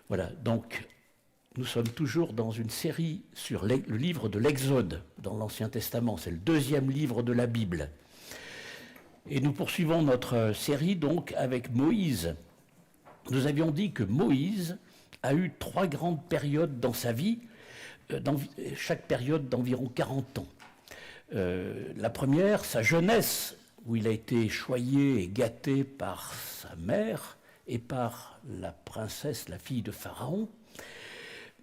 Voilà, donc nous sommes toujours dans une série sur le livre de l'Exode dans l'Ancien Testament. C'est le deuxième livre de la Bible. Et nous poursuivons notre série donc avec Moïse. Nous avions dit que Moïse a eu 3 grandes périodes dans sa vie, chaque période d'environ 40 ans. La première, sa jeunesse, où il a été choyé et gâté par sa mère et par la princesse, la fille de Pharaon.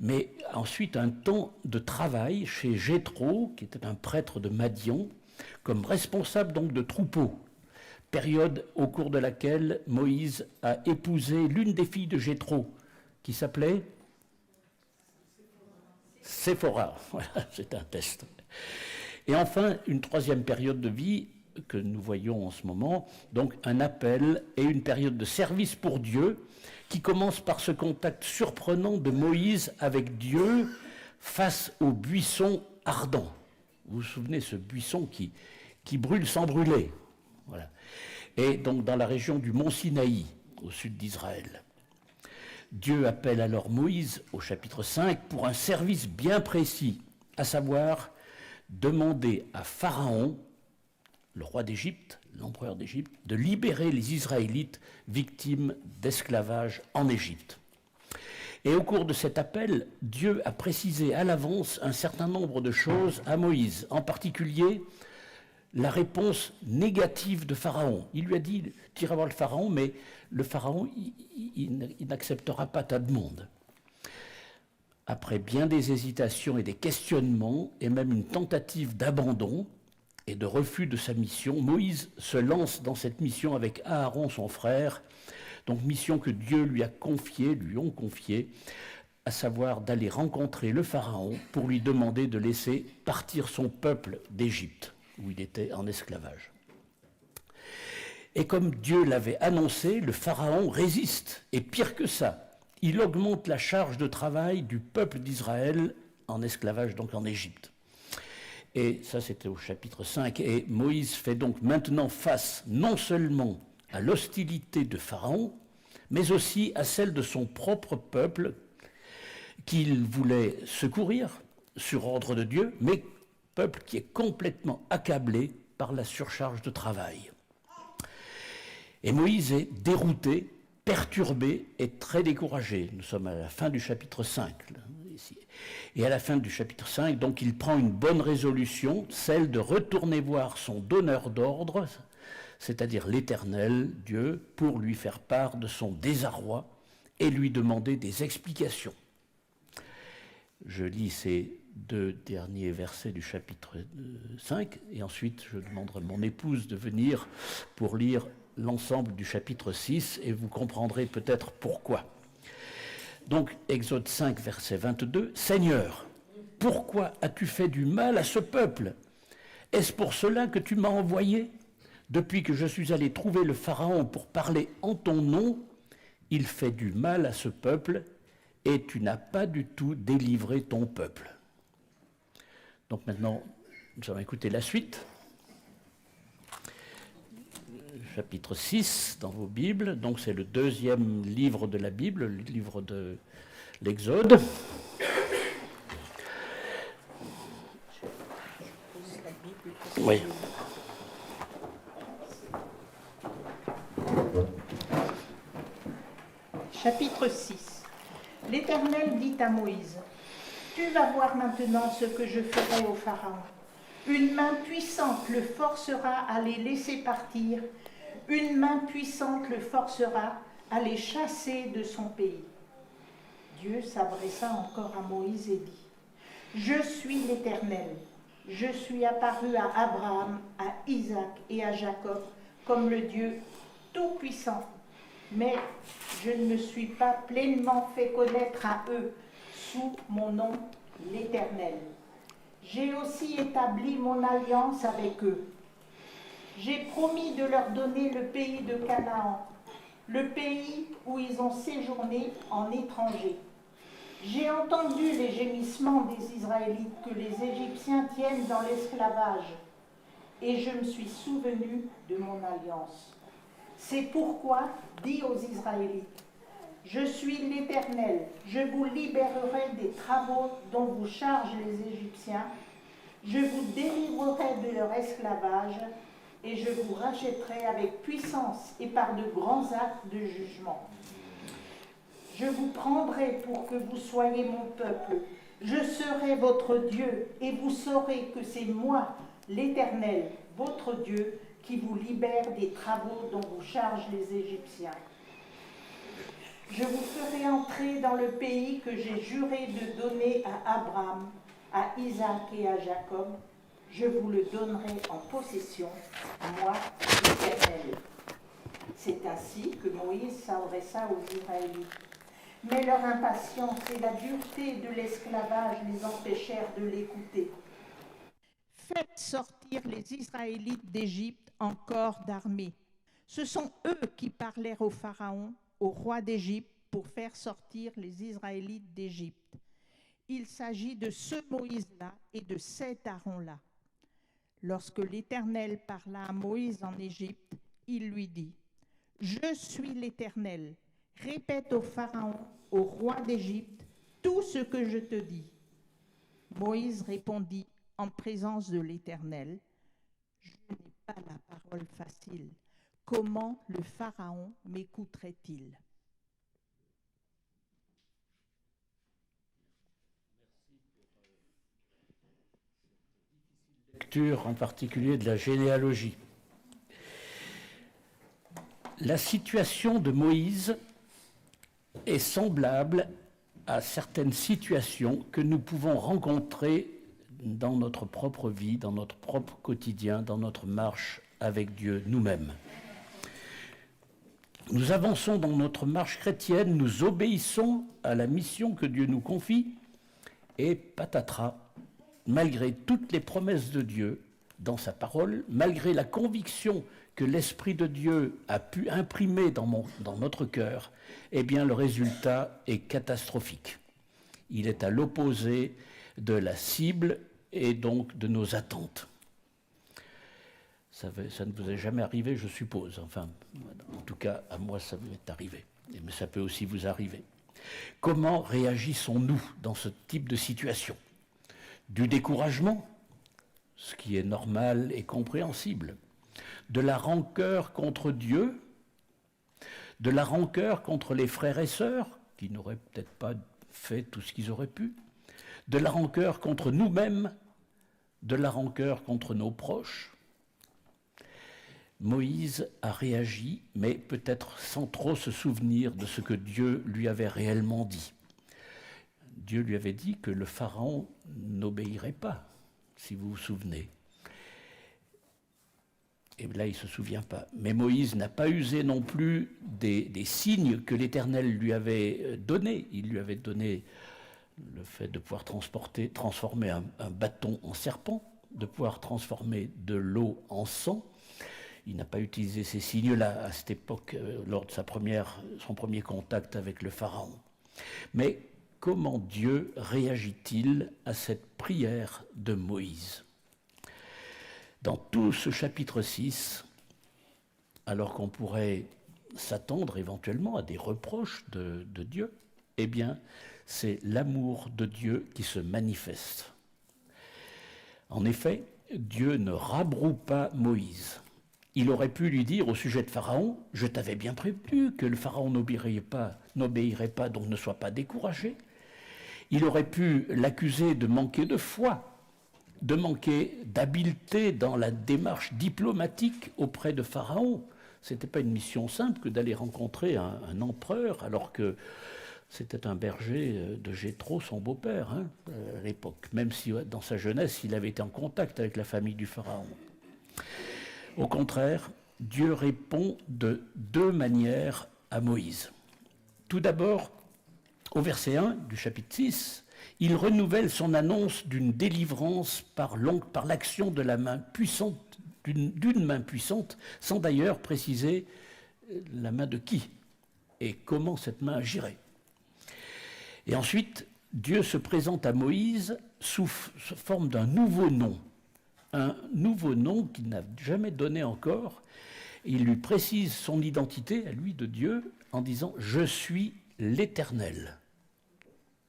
Mais ensuite, un temps de travail chez Jéthro, qui était un prêtre de Madian, comme responsable donc de troupeaux. Période au cours de laquelle Moïse a épousé l'une des filles de Jéthro, qui s'appelait Séphora. Voilà, c'est un test. Et enfin, une troisième période de vie que nous voyons en ce moment, donc un appel et une période de service pour Dieu, qui commence par ce contact surprenant de Moïse avec Dieu face au buisson ardent. Vous vous souvenez, ce buisson qui brûle sans brûler. Voilà. Et donc dans la région du mont Sinaï, au sud d'Israël. Dieu appelle alors Moïse au chapitre 5 pour un service bien précis, à savoir demander à Pharaon, le roi d'Égypte, l'empereur d'Égypte, de libérer les Israélites victimes d'esclavage en Égypte. Et au cours de cet appel, Dieu a précisé à l'avance un certain nombre de choses à Moïse, en particulier la réponse négative de Pharaon. Il lui a dit, tu iras voir le Pharaon, mais le Pharaon, il n'acceptera pas ta demande. Après bien des hésitations et des questionnements, et même une tentative d'abandon et de refus de sa mission, Moïse se lance dans cette mission avec Aaron, son frère, donc mission que Dieu lui ont confiée, à savoir d'aller rencontrer le Pharaon pour lui demander de laisser partir son peuple d'Égypte, où il était en esclavage. Et comme Dieu l'avait annoncé, le Pharaon résiste, et pire que ça, il augmente la charge de travail du peuple d'Israël en esclavage, donc en Égypte. Et ça, c'était au chapitre 5. Et Moïse fait donc maintenant face non seulement à l'hostilité de Pharaon, mais aussi à celle de son propre peuple qu'il voulait secourir sur ordre de Dieu, mais peuple qui est complètement accablé par la surcharge de travail. Et Moïse est dérouté, perturbé et très découragé. Nous sommes à la fin du chapitre 5. Là, ici. Et à la fin du chapitre 5, donc il prend une bonne résolution, celle de retourner voir son donneur d'ordre, c'est-à-dire l'Éternel, Dieu, pour lui faire part de son désarroi et lui demander des explications. Je lis ces 2 derniers versets du chapitre 5, et ensuite je demanderai à mon épouse de venir pour lire l'ensemble du chapitre 6, et vous comprendrez peut-être pourquoi. Donc, Exode 5, verset 22, « Seigneur, pourquoi as-tu fait du mal à ce peuple? Est-ce pour cela que tu m'as envoyé? Depuis que je suis allé trouver le Pharaon pour parler en ton nom, il fait du mal à ce peuple, et tu n'as pas du tout délivré ton peuple. » Donc maintenant, nous allons écouter la suite. Chapitre 6 dans vos Bibles, donc c'est le deuxième livre de la Bible, le livre de l'Exode. Oui. Chapitre 6. L'Éternel dit à Moïse, « Tu vas voir maintenant ce que je ferai au Pharaon. Une main puissante le forcera à les laisser partir. Une main puissante le forcera à les chasser de son pays. » Dieu s'adressa encore à Moïse et dit, « Je suis l'Éternel. Je suis apparu à Abraham, à Isaac et à Jacob comme le Dieu tout-puissant. Mais je ne me suis pas pleinement fait connaître à eux sous mon nom, l'Éternel. J'ai aussi établi mon alliance avec eux. J'ai promis de leur donner le pays de Canaan, le pays où ils ont séjourné en étrangers. J'ai entendu les gémissements des Israélites que les Égyptiens tiennent dans l'esclavage, et je me suis souvenu de mon alliance. C'est pourquoi, dis aux Israélites, Je suis l'Éternel, je vous libérerai des travaux dont vous chargent les Égyptiens, je vous délivrerai de leur esclavage, et je vous rachèterai avec puissance et par de grands actes de jugement. Je vous prendrai pour que vous soyez mon peuple, je serai votre Dieu, et vous saurez que c'est moi, l'Éternel, votre Dieu, qui vous libère des travaux dont vous chargent les Égyptiens. Je vous ferai entrer dans le pays que j'ai juré de donner à Abraham, à Isaac et à Jacob. Je vous le donnerai en possession, moi, l'Éternel. C'est ainsi que Moïse s'adressa aux Israélites. Mais leur impatience et la dureté de l'esclavage les empêchèrent de l'écouter. Faites sortir les Israélites d'Égypte en corps d'armée. Ce sont eux qui parlèrent au Pharaon, au roi d'Égypte, pour faire sortir les Israélites d'Égypte. Il s'agit de ce Moïse-là et de cet Aaron-là. Lorsque l'Éternel parla à Moïse en Égypte, il lui dit : « Je suis l'Éternel. Répète au Pharaon, au roi d'Égypte, tout ce que je te dis. » Moïse répondit en présence de l'Éternel : « Je n'ai pas la parole facile. Comment le Pharaon m'écouterait-il ? » Lecture en particulier de la généalogie. La situation de Moïse est semblable à certaines situations que nous pouvons rencontrer dans notre propre vie, dans notre propre quotidien, dans notre marche avec Dieu nous-mêmes. Nous avançons dans notre marche chrétienne, nous obéissons à la mission que Dieu nous confie, et patatras, malgré toutes les promesses de Dieu dans sa parole, malgré la conviction que l'Esprit de Dieu a pu imprimer dans notre cœur, eh bien le résultat est catastrophique. Il est à l'opposé de la cible et donc de nos attentes. Ça ne vous est jamais arrivé, je suppose. Enfin, en tout cas, à moi, ça m'est arrivé. Mais ça peut aussi vous arriver. Comment réagissons-nous dans ce type de situation ? Du découragement, ce qui est normal et compréhensible. De la rancœur contre Dieu, de la rancœur contre les frères et sœurs, qui n'auraient peut-être pas fait tout ce qu'ils auraient pu, de la rancœur contre nous-mêmes, de la rancœur contre nos proches. Moïse a réagi, mais peut-être sans trop se souvenir de ce que Dieu lui avait réellement dit. Dieu lui avait dit que le Pharaon n'obéirait pas, si vous vous souvenez. Et là, il ne se souvient pas. Mais Moïse n'a pas usé non plus des signes que l'Éternel lui avait donnés. Il lui avait donné le fait de pouvoir transformer un bâton en serpent, de pouvoir transformer de l'eau en sang. Il n'a pas utilisé ces signes-là à cette époque, lors de son premier contact avec le Pharaon. Mais comment Dieu réagit-il à cette prière de Moïse ? Dans tout ce chapitre 6, alors qu'on pourrait s'attendre éventuellement à des reproches de Dieu, eh bien, c'est l'amour de Dieu qui se manifeste. En effet, Dieu ne rabroue pas Moïse. Il aurait pu lui dire au sujet de Pharaon : « Je t'avais bien prévenu que le Pharaon n'obéirait pas, donc ne sois pas découragé. » Il aurait pu l'accuser de manquer de foi, de manquer d'habileté dans la démarche diplomatique auprès de Pharaon. Ce n'était pas une mission simple que d'aller rencontrer un empereur, alors que c'était un berger de Jéthro, son beau-père, à l'époque, même si dans sa jeunesse, il avait été en contact avec la famille du Pharaon. Au contraire, Dieu répond de deux manières à Moïse. Tout d'abord, au verset 1 du chapitre 6, il renouvelle son annonce d'une délivrance par l'action de la main puissante, d'une main puissante, sans d'ailleurs préciser la main de qui et comment cette main agirait. Et ensuite, Dieu se présente à Moïse sous forme d'un nouveau nom, un nouveau nom qu'il n'a jamais donné encore. Il lui précise son identité, à lui de Dieu, en disant « Je suis l'Éternel.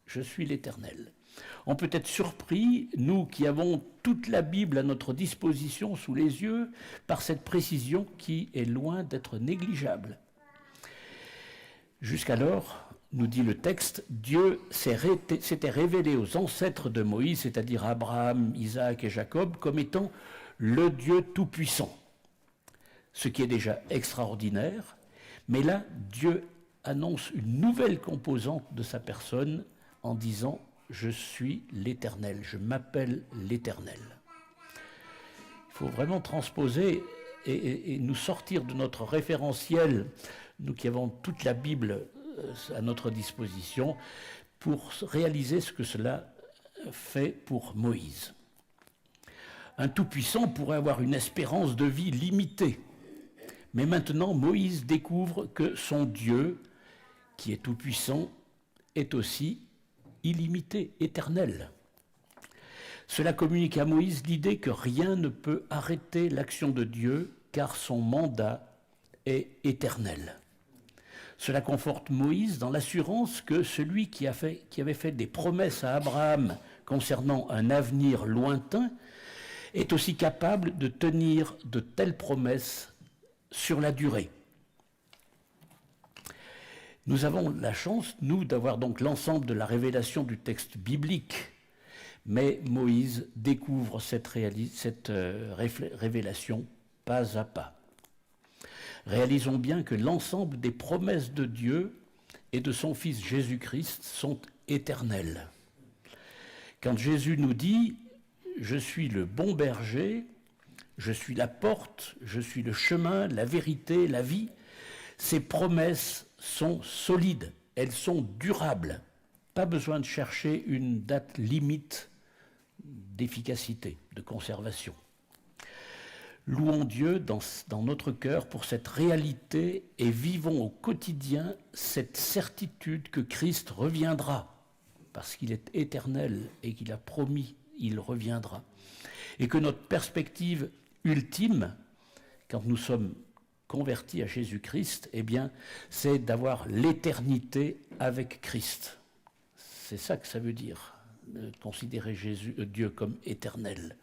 Je suis l'Éternel. On peut être surpris, nous qui avons toute la Bible à notre disposition sous les yeux, par cette précision qui est loin d'être négligeable. Jusqu'alors, nous dit le texte, Dieu s'était révélé aux ancêtres de Moïse, c'est-à-dire Abraham, Isaac et Jacob, comme étant le Dieu tout-puissant. Ce qui est déjà extraordinaire, mais là, Dieu annonce une nouvelle composante de sa personne en disant « Je suis l'Éternel, je m'appelle l'Éternel ». Il faut vraiment transposer et nous sortir de notre référentiel, nous qui avons toute la Bible à notre disposition, pour réaliser ce que cela fait pour Moïse. Un tout-puissant pourrait avoir une espérance de vie limitée, mais maintenant Moïse découvre que son Dieu, qui est tout-puissant, est aussi illimité, éternel. Cela communique à Moïse l'idée que rien ne peut arrêter l'action de Dieu, car son mandat est éternel. Cela conforte Moïse dans l'assurance que celui qui avait fait des promesses à Abraham concernant un avenir lointain est aussi capable de tenir de telles promesses sur la durée. Nous avons la chance, nous, d'avoir donc l'ensemble de la révélation du texte biblique, mais Moïse découvre cette révélation pas à pas. Réalisons bien que l'ensemble des promesses de Dieu et de son Fils Jésus-Christ sont éternelles. Quand Jésus nous dit « Je suis le bon berger, je suis la porte, je suis le chemin, la vérité, la vie », ces promesses sont solides, elles sont durables. Pas besoin de chercher une date limite d'efficacité, de conservation. Louons Dieu dans notre cœur pour cette réalité et vivons au quotidien cette certitude que Christ reviendra, parce qu'il est éternel et qu'il a promis, il reviendra. Et que notre perspective ultime, quand nous sommes convertis à Jésus-Christ, eh bien, c'est d'avoir l'éternité avec Christ. C'est ça que ça veut dire, considérer Dieu comme éternel.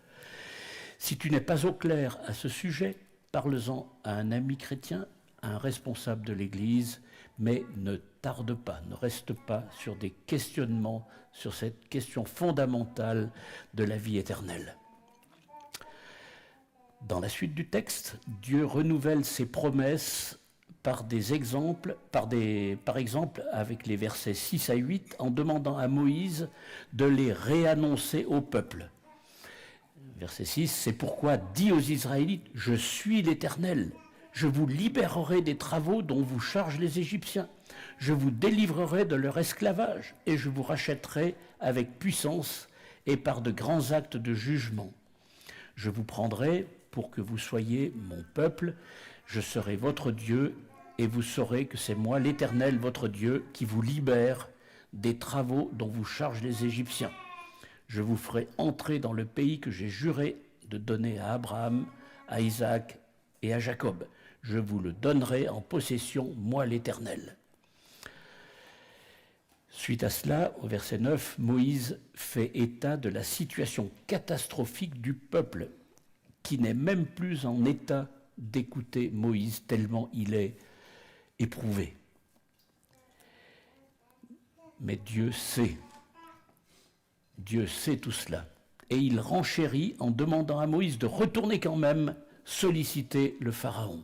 Si tu n'es pas au clair à ce sujet, parle-en à un ami chrétien, à un responsable de l'Église, mais ne tarde pas, ne reste pas sur des questionnements sur cette question fondamentale de la vie éternelle. Dans la suite du texte, Dieu renouvelle ses promesses par des exemples, par exemple avec les versets 6 à 8, en demandant à Moïse de les réannoncer au peuple. Verset 6, c'est pourquoi dis aux Israélites, je suis l'Éternel, je vous libérerai des travaux dont vous chargent les Égyptiens, je vous délivrerai de leur esclavage et je vous rachèterai avec puissance et par de grands actes de jugement. Je vous prendrai pour que vous soyez mon peuple, je serai votre Dieu et vous saurez que c'est moi l'Éternel, votre Dieu, qui vous libère des travaux dont vous chargent les Égyptiens. Je vous ferai entrer dans le pays que j'ai juré de donner à Abraham, à Isaac et à Jacob. Je vous le donnerai en possession, moi l'Éternel. Suite à cela, au verset 9, Moïse fait état de la situation catastrophique du peuple, qui n'est même plus en état d'écouter Moïse, tellement il est éprouvé. Mais Dieu sait tout cela. Et il renchérit en demandant à Moïse de retourner quand même solliciter le Pharaon.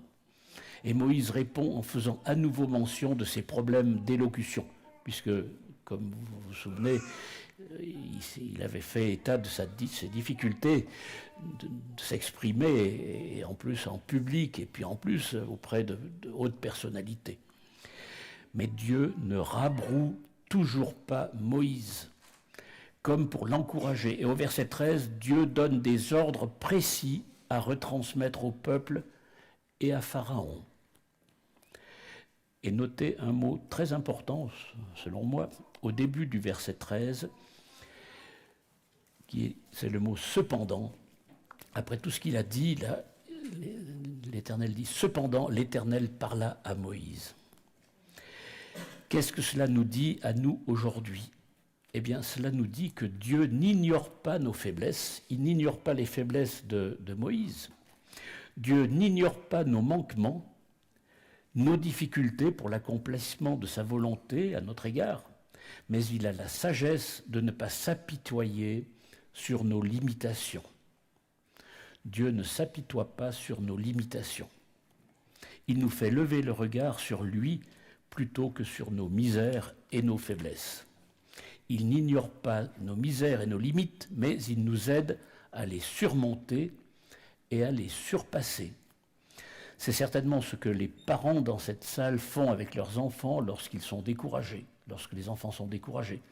Et Moïse répond en faisant à nouveau mention de ses problèmes d'élocution, puisque, comme vous vous souvenez, il avait fait état de ses difficultés de s'exprimer, et en plus en public, et puis en plus auprès de hautes personnalités. Mais Dieu ne rabroue toujours pas Moïse, comme pour l'encourager. Et au verset 13, Dieu donne des ordres précis à retransmettre au peuple et à Pharaon. Et notez un mot très important, selon moi, au début du verset 13, c'est le mot « cependant ». Après tout ce qu'il a dit, là, l'Éternel dit « Cependant, l'Éternel parla à Moïse ». Qu'est-ce que cela nous dit à nous aujourd'hui ? Eh bien, cela nous dit que Dieu n'ignore pas nos faiblesses, il n'ignore pas les faiblesses de Moïse. Dieu n'ignore pas nos manquements, nos difficultés pour l'accomplissement de sa volonté à notre égard, mais il a la sagesse de ne pas s'apitoyer sur nos limitations. Dieu ne s'apitoie pas sur nos limitations. Il nous fait lever le regard sur lui plutôt que sur nos misères et nos faiblesses. Il n'ignore pas nos misères et nos limites, mais il nous aide à les surmonter et à les surpasser. C'est certainement ce que les parents dans cette salle font avec leurs enfants lorsqu'ils sont découragés, lorsque les enfants sont découragés.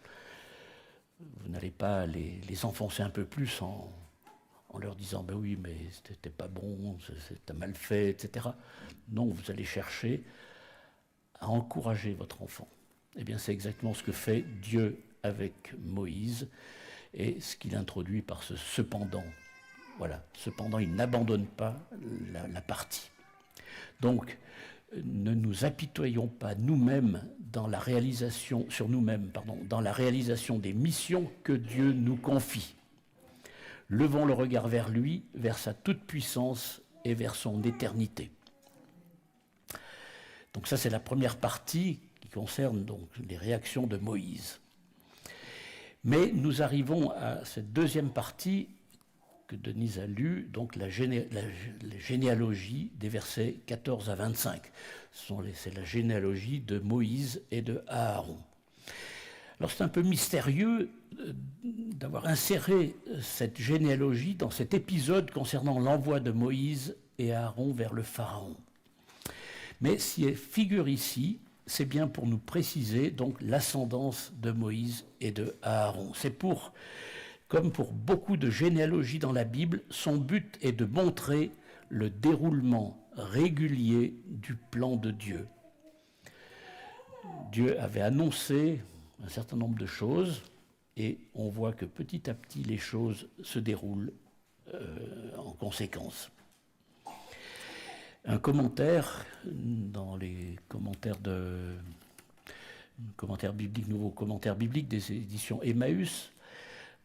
Vous n'allez pas les enfoncer un peu plus en leur disant « ben oui, mais c'était pas bon, t'as mal fait, etc. » Non, vous allez chercher à encourager votre enfant. Eh bien, c'est exactement ce que fait Dieu avec Moïse et ce qu'il introduit par ce « cependant ». Voilà, cependant, il n'abandonne pas la partie. Donc, ne nous apitoyons pas nous-mêmes dans la réalisation, sur nous-mêmes, dans la réalisation des missions que Dieu nous confie. Levons le regard vers lui, vers sa toute-puissance et vers son éternité. Donc ça, c'est la première partie qui concerne donc les réactions de Moïse. Mais nous arrivons à cette deuxième partie que Denise a lue, donc la généalogie des versets 14 à 25. C'est la généalogie de Moïse et de Aaron. Alors c'est un peu mystérieux d'avoir inséré cette généalogie dans cet épisode concernant l'envoi de Moïse et Aaron vers le Pharaon. Mais si elle figure ici, c'est bien pour nous préciser donc l'ascendance de Moïse et de Aaron. C'est comme pour beaucoup de généalogies dans la Bible, son but est de montrer le déroulement régulier du plan de Dieu. Dieu avait annoncé un certain nombre de choses et on voit que petit à petit les choses se déroulent en conséquence. Un commentaire dans les commentaires bibliques, nouveaux commentaires bibliques des éditions Emmaüs,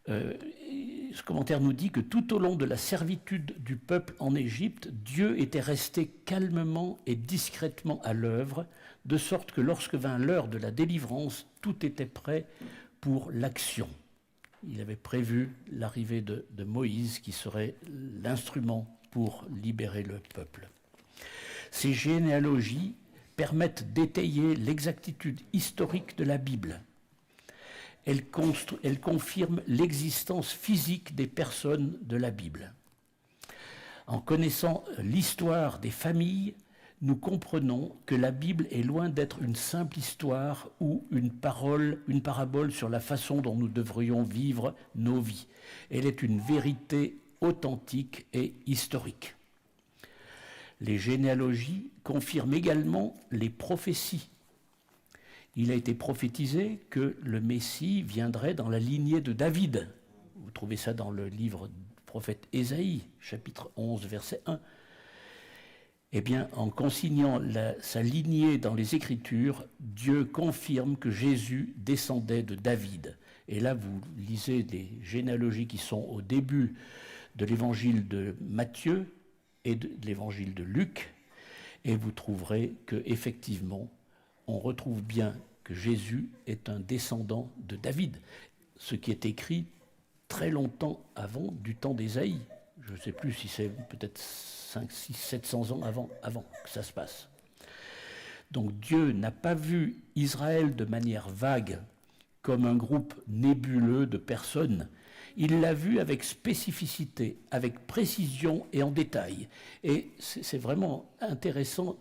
ce commentaire nous dit que tout au long de la servitude du peuple en Égypte, Dieu était resté calmement et discrètement à l'œuvre, de sorte que lorsque vint l'heure de la délivrance, tout était prêt pour l'action. Il avait prévu l'arrivée de Moïse qui serait l'instrument pour libérer le peuple. Ces généalogies permettent d'étayer l'exactitude historique de la Bible. Elles confirment l'existence physique des personnes de la Bible. En connaissant l'histoire des familles, nous comprenons que la Bible est loin d'être une simple histoire ou une parabole sur la façon dont nous devrions vivre nos vies. Elle est une vérité authentique et historique. Les généalogies confirment également les prophéties. Il a été prophétisé que le Messie viendrait dans la lignée de David. Vous trouvez ça dans le livre du prophète Ésaïe, chapitre 11, verset 1. Eh bien, en consignant sa lignée dans les Écritures, Dieu confirme que Jésus descendait de David. Et là, vous lisez des généalogies qui sont au début de l'évangile de Matthieu et de l'évangile de Luc, et vous trouverez qu'effectivement, on retrouve bien que Jésus est un descendant de David, ce qui est écrit très longtemps avant du temps d'Ésaïe. Je ne sais plus si c'est peut-être 5, 6, 700 ans avant que ça se passe. Donc Dieu n'a pas vu Israël de manière vague, comme un groupe nébuleux de personnes. Il l'a vu avec spécificité, avec précision et en détail. Et c'est vraiment intéressant.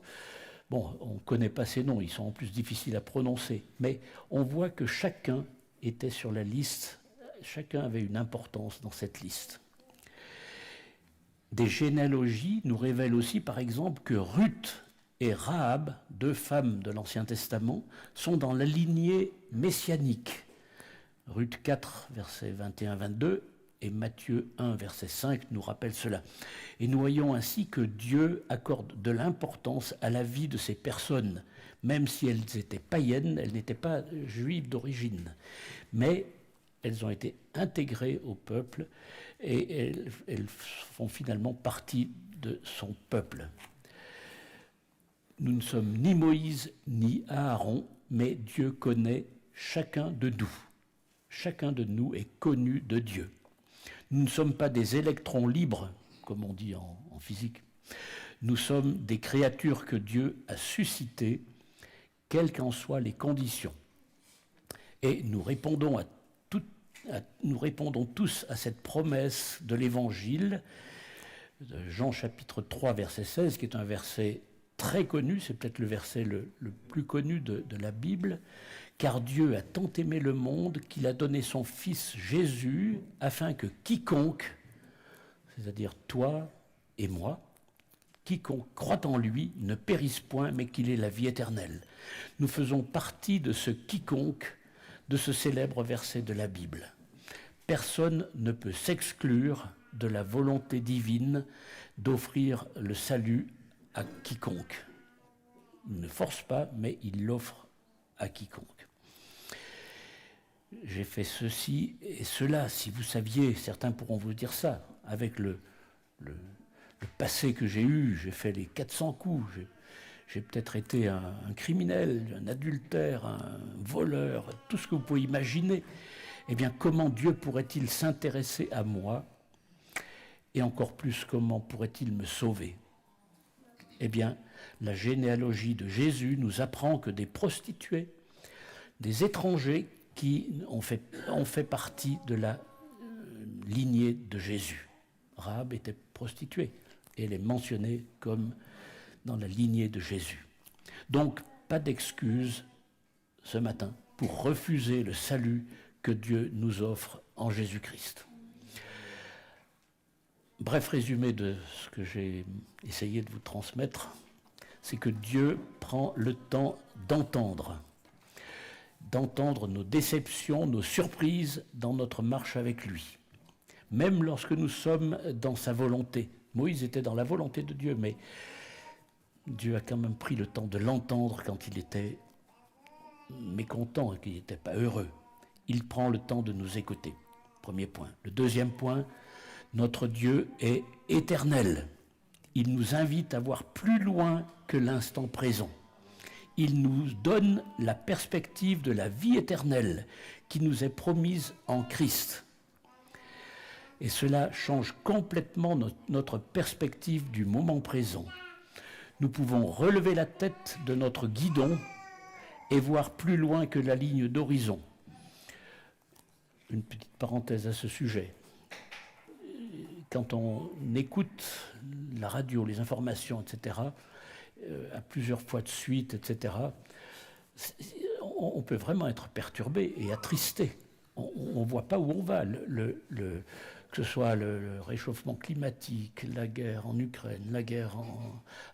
Bon, on ne connaît pas ces noms, ils sont en plus difficiles à prononcer, mais on voit que chacun était sur la liste, chacun avait une importance dans cette liste. Des généalogies nous révèlent aussi, par exemple, que Ruth et Rahab, deux femmes de l'Ancien Testament, sont dans la lignée messianique. Ruth 4, versets 21-22, et Matthieu 1, verset 5 nous rappellent cela. Et nous voyons ainsi que Dieu accorde de l'importance à la vie de ces personnes, Même si elles étaient païennes, elles n'étaient pas juives d'origine. Mais elles ont été intégrées au peuple et elles font finalement partie de son peuple. Nous ne sommes ni Moïse ni Aaron, mais Dieu connaît chacun de nous. Chacun de nous est connu de Dieu. Nous ne sommes pas des électrons libres, comme on dit en physique. Nous sommes des créatures que Dieu a suscitées, quelles qu'en soient les conditions. Et nous répondons tous à cette promesse de l'Évangile, de Jean chapitre 3, verset 16, qui est un verset très connu, c'est peut-être le verset le plus connu de la Bible, « Car Dieu a tant aimé le monde qu'il a donné son Fils Jésus, afin que quiconque, c'est-à-dire toi et moi, quiconque croit en lui ne périsse point, mais qu'il ait la vie éternelle. » Nous faisons partie de ce quiconque, de ce célèbre verset de la Bible. Personne ne peut s'exclure de la volonté divine d'offrir le salut à quiconque. Il ne force pas, mais il l'offre à quiconque. J'ai fait ceci et cela, si vous saviez, certains pourront vous dire ça, avec le passé que j'ai eu, j'ai fait les 400 coups, j'ai peut-être été un criminel, un adultère, un voleur, tout ce que vous pouvez imaginer. Eh bien, comment Dieu pourrait-il s'intéresser à moi? Et encore plus, comment pourrait-il me sauver? Eh bien, la généalogie de Jésus nous apprend que des prostituées, des étrangers qui ont fait partie de la lignée de Jésus. Rahab était prostituée et elle est mentionnée comme dans la lignée de Jésus. Donc, pas d'excuse ce matin pour refuser le salut que Dieu nous offre en Jésus-Christ. Bref résumé de ce que j'ai essayé de vous transmettre, c'est que Dieu prend le temps d'entendre nos déceptions, nos surprises dans notre marche avec lui. Même lorsque nous sommes dans sa volonté. Moïse était dans la volonté de Dieu, mais Dieu a quand même pris le temps de l'entendre quand il était mécontent et qu'il n'était pas heureux. Il prend le temps de nous écouter. Premier point. Le deuxième point, notre Dieu est éternel. Il nous invite à voir plus loin que l'instant présent. Il nous donne la perspective de la vie éternelle qui nous est promise en Christ. Et cela change complètement notre perspective du moment présent. Nous pouvons relever la tête de notre guidon et voir plus loin que la ligne d'horizon. Une petite parenthèse à ce sujet. Quand on écoute la radio, les informations, etc., à plusieurs fois de suite, etc., on peut vraiment être perturbé et attristé. On ne voit pas où on va. Que ce soit le réchauffement climatique, la guerre en Ukraine, la guerre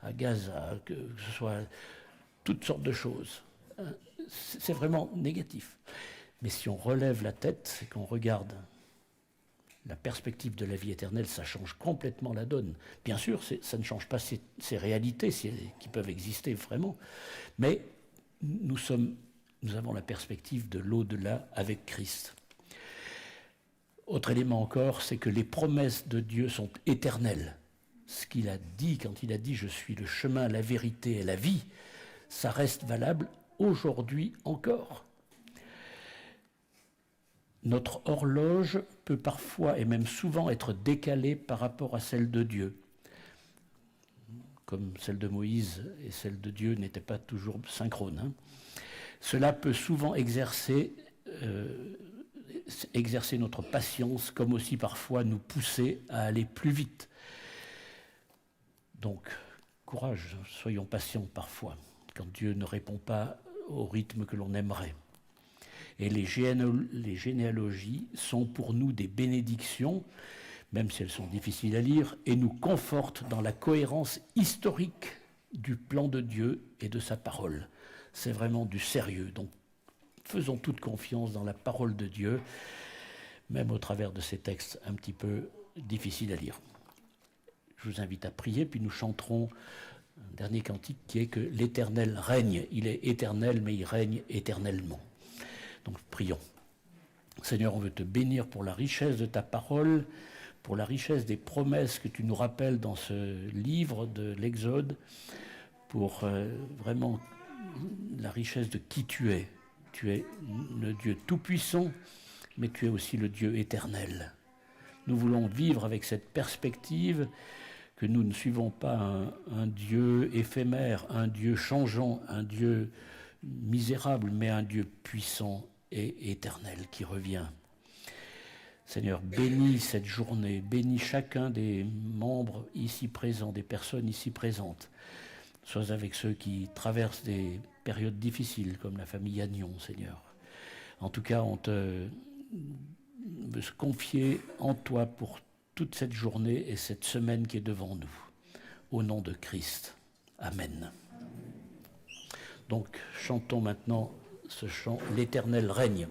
à Gaza, que ce soit toutes sortes de choses. C'est vraiment négatif. Mais si on relève la tête et qu'on regarde la perspective de la vie éternelle, ça change complètement la donne. Bien sûr, ça ne change pas ces réalités qui peuvent exister vraiment, mais nous avons la perspective de l'au-delà avec Christ. Autre élément encore, c'est que les promesses de Dieu sont éternelles. Ce qu'il a dit quand il a dit « Je suis le chemin, la vérité et la vie », ça reste valable aujourd'hui encore. Notre horloge peut parfois et même souvent être décalée par rapport à celle de Dieu. Comme celle de Moïse et celle de Dieu n'étaient pas toujours synchrones. Cela peut souvent exercer notre patience, comme aussi parfois nous pousser à aller plus vite. Donc, courage, soyons patients parfois, quand Dieu ne répond pas au rythme que l'on aimerait. Et les généalogies sont pour nous des bénédictions, même si elles sont difficiles à lire, et nous confortent dans la cohérence historique du plan de Dieu et de sa parole. C'est vraiment du sérieux. Donc, faisons toute confiance dans la parole de Dieu, même au travers de ces textes un petit peu difficiles à lire. Je vous invite à prier, puis nous chanterons Un dernier cantique qui est que l'Éternel règne. Il est éternel, mais il règne éternellement. Donc prions. Seigneur, on veut te bénir pour la richesse de ta parole, pour la richesse des promesses que tu nous rappelles dans ce livre de l'Exode, pour vraiment la richesse de qui tu es. Tu es le Dieu tout-puissant, mais tu es aussi le Dieu éternel. Nous voulons vivre avec cette perspective que nous ne suivons pas un Dieu éphémère, un Dieu changeant, un Dieu misérable, mais un Dieu puissant et éternel qui revient. Seigneur, bénis cette journée, bénis chacun des membres ici présents, des personnes ici présentes. Sois avec ceux qui traversent des périodes difficiles, comme la famille Agnon, Seigneur. En tout cas, on veut se confier en toi pour toute cette journée et cette semaine qui est devant nous. Au nom de Christ. Amen. Donc, chantons maintenant ce chant « L'Éternel règne ».